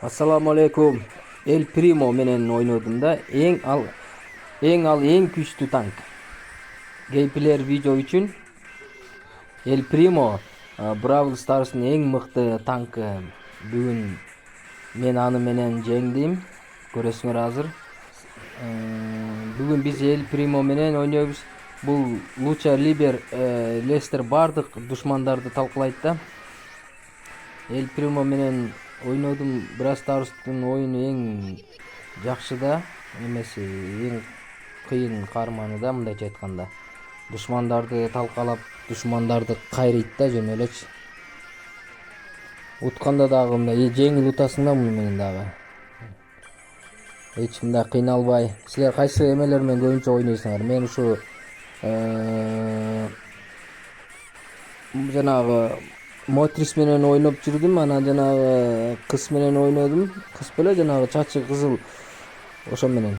Assalamu alaikum. El Primo menen oynadım da eng güçlü tank. Gameplayer video için El Primo Brawl Stars'ın eng mıқты tankı. Bugün men anı menen jengdim. Göresiңер hazır. Bugün biz El Primo menen oynuyoruz. Bu Lucha Liber Lester bardık düşmandardı talkılaydı da. El Primo menen ойнодum. Brawl Stars'ın oyunu eng жакшы да эмеси, эң кыйын карманы да мындайча айтканда. Душмандарды талкалап, душмандарды кайрыйт да жөн элечи. Утканда дагы мындай жеңил утасың да муну менен дагы. Эч мындай кыйналбай. Силер кайсы эмелер менен көбүнчө ойнойсуңар? Мен ушу жанагы Motrис менен ойноп жүрдүм, анан жанагы кыз менен ойнодум. Кыз беле жанагы чачы кызыл ошо менен.